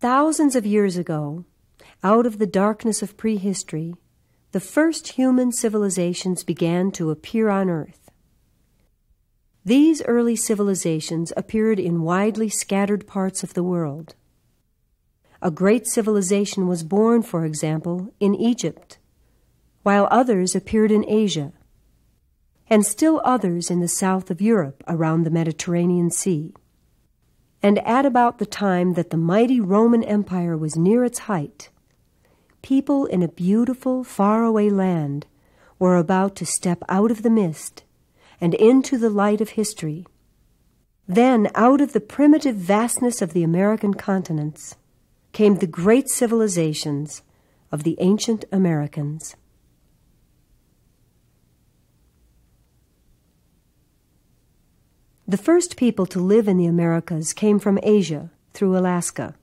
Thousands of years ago, out of the darkness of prehistory, the first human civilizations began to appear on Earth. These early civilizations appeared in widely scattered parts of the world. A great civilization was born, for example, in Egypt, while others appeared in Asia, and still others in the south of Europe around the Mediterranean Sea. And at about the time that the mighty Roman Empire was near its height, people in a beautiful, faraway land were about to step out of the mist and into the light of history. Then, out of the primitive vastness of the American continents, came the great civilizations of the ancient Americans. The first people to live in the Americas came from Asia through Alaska,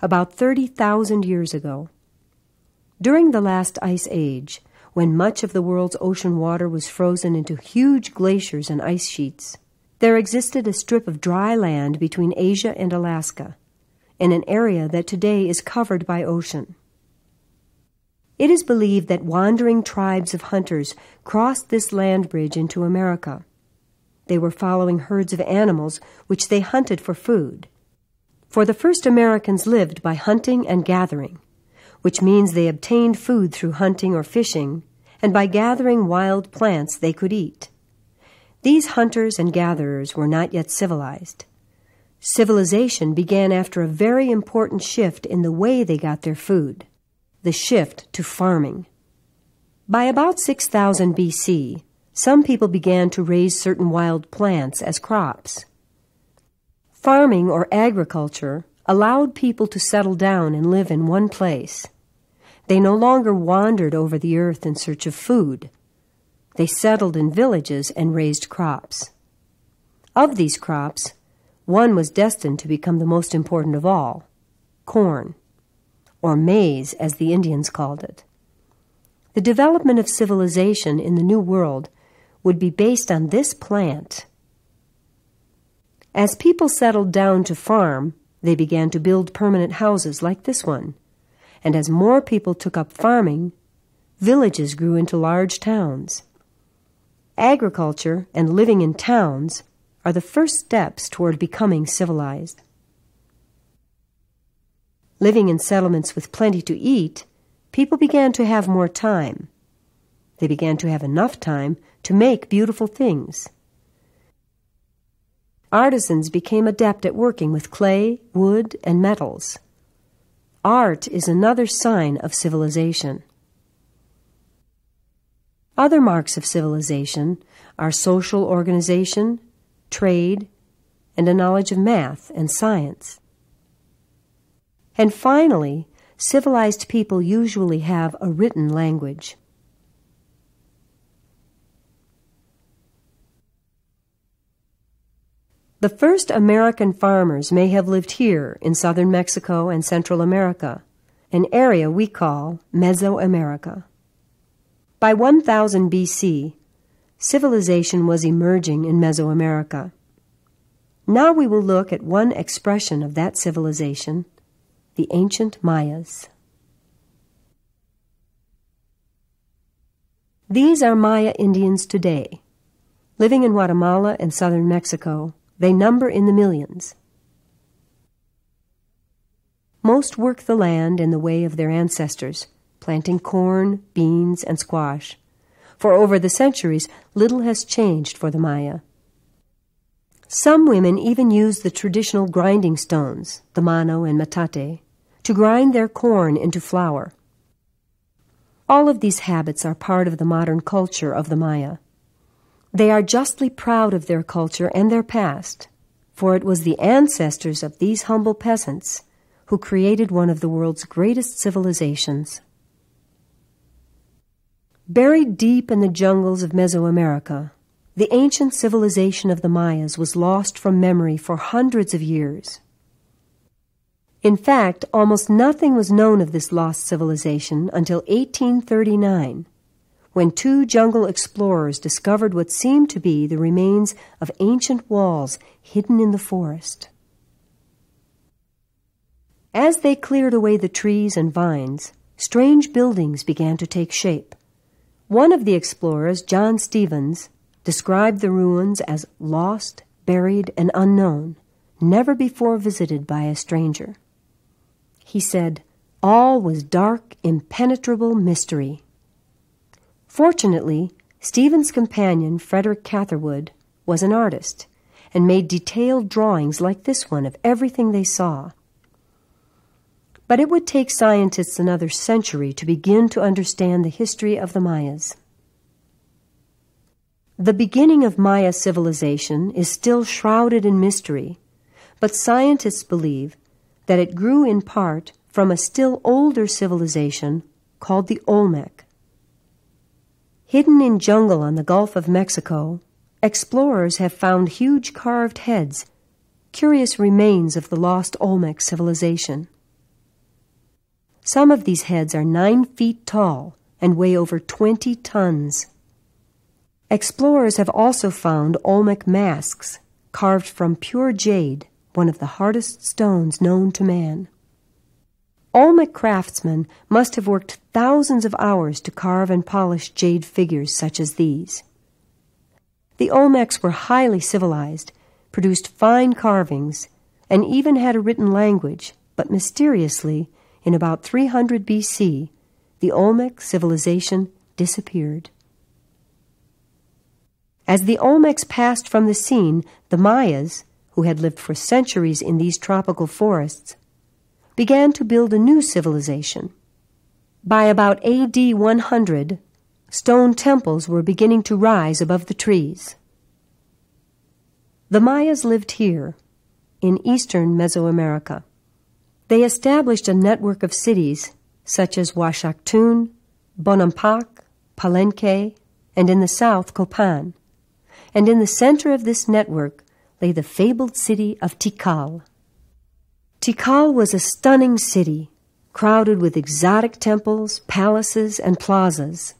about 30,000 years ago. During the last ice age, when much of the world's ocean water was frozen into huge glaciers and ice sheets, there existed a strip of dry land between Asia and Alaska, in an area that today is covered by ocean. It is believed that wandering tribes of hunters crossed this land bridge into America. They were following herds of animals which they hunted for food. For the first Americans lived by hunting and gathering, which means they obtained food through hunting or fishing, and by gathering wild plants they could eat. These hunters and gatherers were not yet civilized. Civilization began after a very important shift in the way they got their food, the shift to farming. By about 6000 BC, some people began to raise certain wild plants as crops. Farming or agriculture allowed people to settle down and live in one place. They no longer wandered over the earth in search of food. They settled in villages and raised crops. Of these crops, one was destined to become the most important of all, corn, or maize as the Indians called it. The development of civilization in the New World would be based on this plant. As people settled down to farm, they began to build permanent houses like this one. And as more people took up farming, villages grew into large towns. Agriculture and living in towns are the first steps toward becoming civilized. Living in settlements with plenty to eat, people began to have more time. They began to have enough time to make beautiful things. Artisans became adept at working with clay, wood, and metals. Art is another sign of civilization. Other marks of civilization are social organization, trade, and a knowledge of math and science. And finally, civilized people usually have a written language. The first American farmers may have lived here in southern Mexico and Central America, an area we call Mesoamerica. By 1000 BC, civilization was emerging in Mesoamerica. Now we will look at one expression of that civilization, the ancient Mayas. These are Maya Indians today. Living in Guatemala and southern Mexico, they number in the millions. Most work the land in the way of their ancestors, planting corn, beans, and squash. For over the centuries, little has changed for the Maya. Some women even use the traditional grinding stones, the mano and metate, to grind their corn into flour. All of these habits are part of the modern culture of the Maya. They are justly proud of their culture and their past, for it was the ancestors of these humble peasants who created one of the world's greatest civilizations. Buried deep in the jungles of Mesoamerica, the ancient civilization of the Mayas was lost from memory for hundreds of years. In fact, almost nothing was known of this lost civilization until 1839, when two jungle explorers discovered what seemed to be the remains of ancient walls hidden in the forest. As they cleared away the trees and vines, strange buildings began to take shape. One of the explorers, John Stevens, described the ruins as lost, buried, and unknown, never before visited by a stranger. He said, "All was dark, impenetrable mystery." Fortunately, Stevens' companion, Frederick Catherwood, was an artist and made detailed drawings like this one of everything they saw. But it would take scientists another century to begin to understand the history of the Mayas. The beginning of Maya civilization is still shrouded in mystery, but scientists believe that it grew in part from a still older civilization called the Olmec. Hidden in jungle on the Gulf of Mexico, explorers have found huge carved heads, curious remains of the lost Olmec civilization. Some of these heads are 9 feet tall and weigh over 20 tons. Explorers have also found Olmec masks carved from pure jade, one of the hardest stones known to man. Olmec craftsmen must have worked thousands of hours to carve and polish jade figures such as these. The Olmecs were highly civilized, produced fine carvings, and even had a written language, but mysteriously, in about 300 BC, the Olmec civilization disappeared. As the Olmecs passed from the scene, the Mayas, who had lived for centuries in these tropical forests, began to build a new civilization. By about AD 100, stone temples were beginning to rise above the trees. The Mayas lived here, in eastern Mesoamerica. They established a network of cities such as Huashactún, Bonampak, Palenque, and in the south, Copan. And in the center of this network lay the fabled city of Tikal. Tikal was a stunning city, crowded with exotic temples, palaces, and plazas.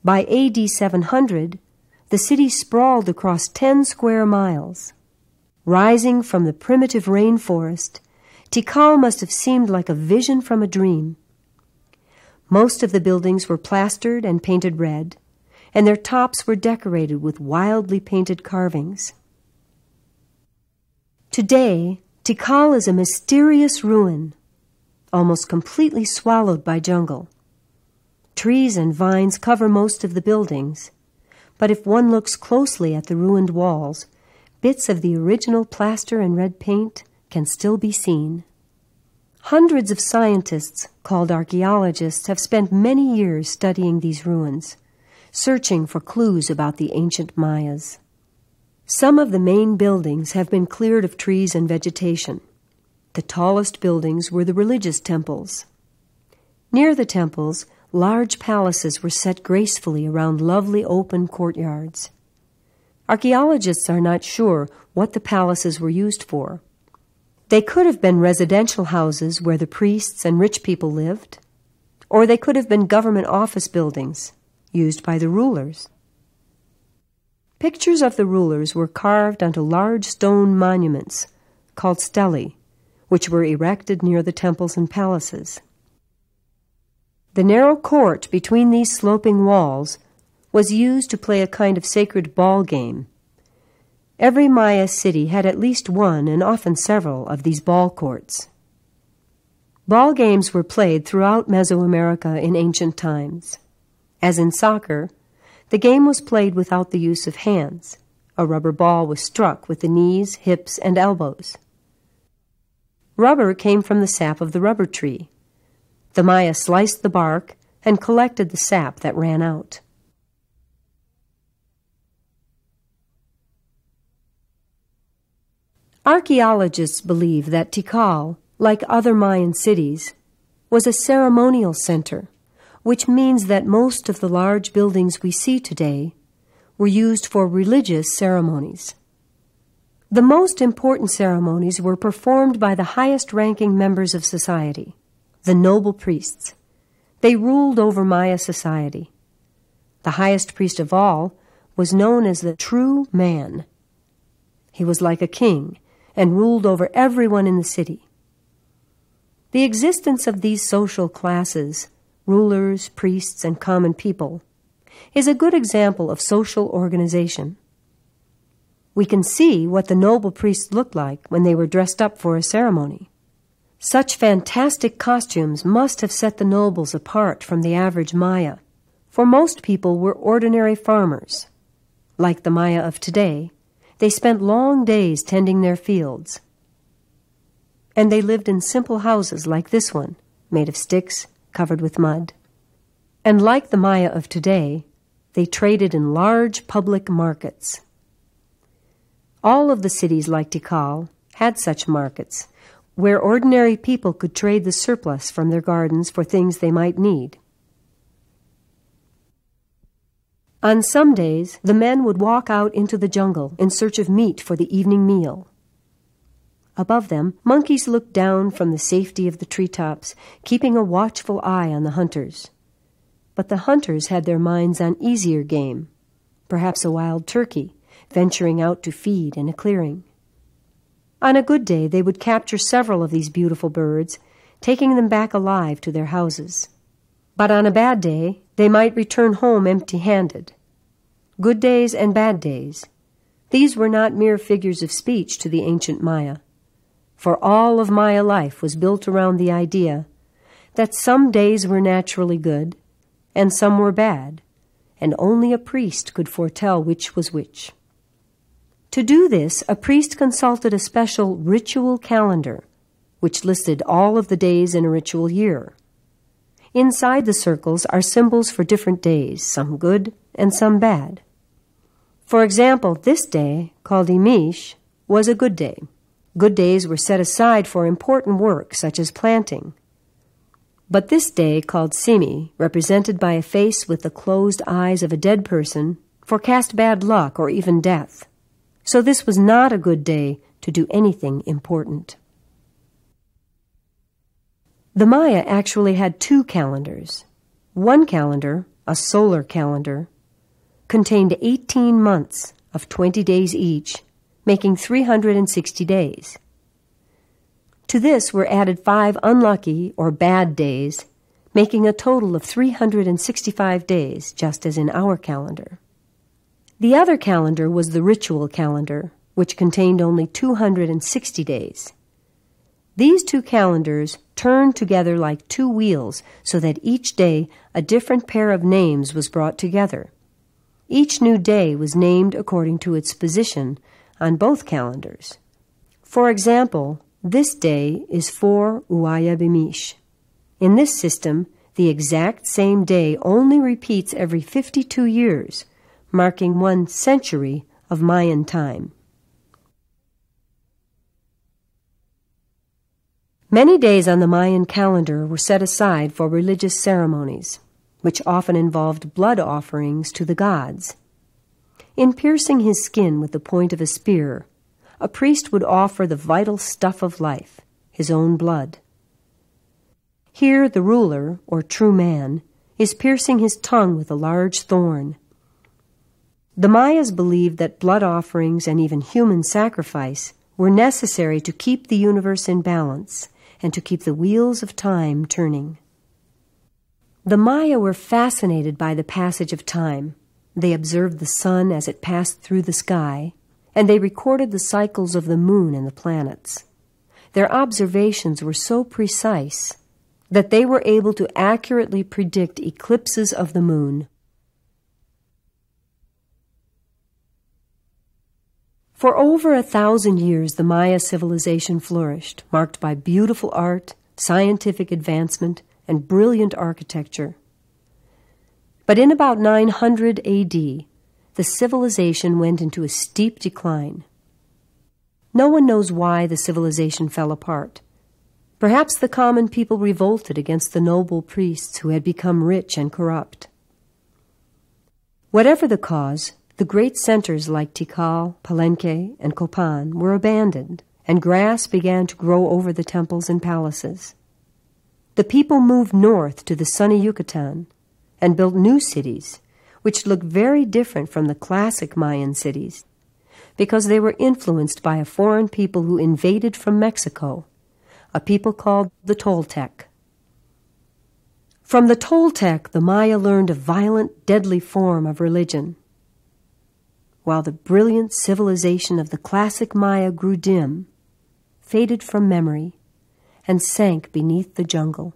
By AD 700, the city sprawled across 10 square miles. Rising from the primitive rainforest, Tikal must have seemed like a vision from a dream. Most of the buildings were plastered and painted red, and their tops were decorated with wildly painted carvings. Today, Tikal is a mysterious ruin, almost completely swallowed by jungle. Trees and vines cover most of the buildings, but if one looks closely at the ruined walls, bits of the original plaster and red paint can still be seen. Hundreds of scientists, called archaeologists, have spent many years studying these ruins, searching for clues about the ancient Mayas. Some of the main buildings have been cleared of trees and vegetation. The tallest buildings were the religious temples. Near the temples, large palaces were set gracefully around lovely open courtyards. Archaeologists are not sure what the palaces were used for. They could have been residential houses where the priests and rich people lived, or they could have been government office buildings used by the rulers. Pictures of the rulers were carved onto large stone monuments called stelae, which were erected near the temples and palaces. The narrow court between these sloping walls was used to play a kind of sacred ball game. Every Maya city had at least one, and often several, of these ball courts. Ball games were played throughout Mesoamerica in ancient times. As in soccer, the game was played without the use of hands. A rubber ball was struck with the knees, hips, and elbows. Rubber came from the sap of the rubber tree. The Maya sliced the bark and collected the sap that ran out. Archaeologists believe that Tikal, like other Mayan cities, was a ceremonial center, which means that most of the large buildings we see today were used for religious ceremonies. The most important ceremonies were performed by the highest-ranking members of society, the noble priests. They ruled over Maya society. The highest priest of all was known as the true man. He was like a king and ruled over everyone in the city. The existence of these social classes, rulers, priests, and common people, is a good example of social organization. We can see what the noble priests looked like when they were dressed up for a ceremony. Such fantastic costumes must have set the nobles apart from the average Maya, for most people were ordinary farmers. Like the Maya of today, they spent long days tending their fields. And they lived in simple houses like this one, made of sticks, covered with mud. And like the Maya of today, they traded in large public markets. All of the cities like Tikal had such markets, where ordinary people could trade the surplus from their gardens for things they might need. On some days, the men would walk out into the jungle in search of meat for the evening meal. Above them, monkeys looked down from the safety of the treetops, keeping a watchful eye on the hunters. But the hunters had their minds on easier game, perhaps a wild turkey, venturing out to feed in a clearing. On a good day, they would capture several of these beautiful birds, taking them back alive to their houses. But on a bad day, they might return home empty-handed. Good days and bad days, these were not mere figures of speech to the ancient Maya, for all of Maya life was built around the idea that some days were naturally good and some were bad, and only a priest could foretell which was which. To do this, a priest consulted a special ritual calendar, which listed all of the days in a ritual year. Inside the circles are symbols for different days, some good and some bad. For example, this day, called Imish, was a good day. Good days were set aside for important work, such as planting. But this day, called Simi, represented by a face with the closed eyes of a dead person, forecast bad luck or even death. So this was not a good day to do anything important. The Maya actually had two calendars. One calendar, a solar calendar, contained 18 months of 20 days each, making 360 days. To this were added 5 unlucky or bad days, making a total of 365 days, just as in our calendar. The other calendar was the ritual calendar, which contained only 260 days. These two calendars turned together like two wheels so that each day a different pair of names was brought together. Each new day was named according to its position on both calendars. For example, this day is 4 Uaya Bimish. In this system, the exact same day only repeats every 52 years, marking 1 century of Mayan time. Many days on the Mayan calendar were set aside for religious ceremonies, which often involved blood offerings to the gods. In piercing his skin with the point of a spear, a priest would offer the vital stuff of life, his own blood. Here the ruler, or true man, is piercing his tongue with a large thorn. The Mayas believed that blood offerings and even human sacrifice were necessary to keep the universe in balance and to keep the wheels of time turning. The Maya were fascinated by the passage of time. They observed the sun as it passed through the sky, and they recorded the cycles of the moon and the planets. Their observations were so precise that they were able to accurately predict eclipses of the moon. For over 1,000 years, the Maya civilization flourished, marked by beautiful art, scientific advancement, and brilliant architecture. But in about 900 A.D., the civilization went into a steep decline. No one knows why the civilization fell apart. Perhaps the common people revolted against the noble priests who had become rich and corrupt. Whatever the cause, the great centers like Tikal, Palenque, and Copan were abandoned, and grass began to grow over the temples and palaces. The people moved north to the sunny Yucatan and built new cities, which looked very different from the classic Mayan cities, because they were influenced by a foreign people who invaded from Mexico, a people called the Toltec. From the Toltec, the Maya learned a violent, deadly form of religion. While the brilliant civilization of the classic Maya grew dim, faded from memory, and sank beneath the jungle.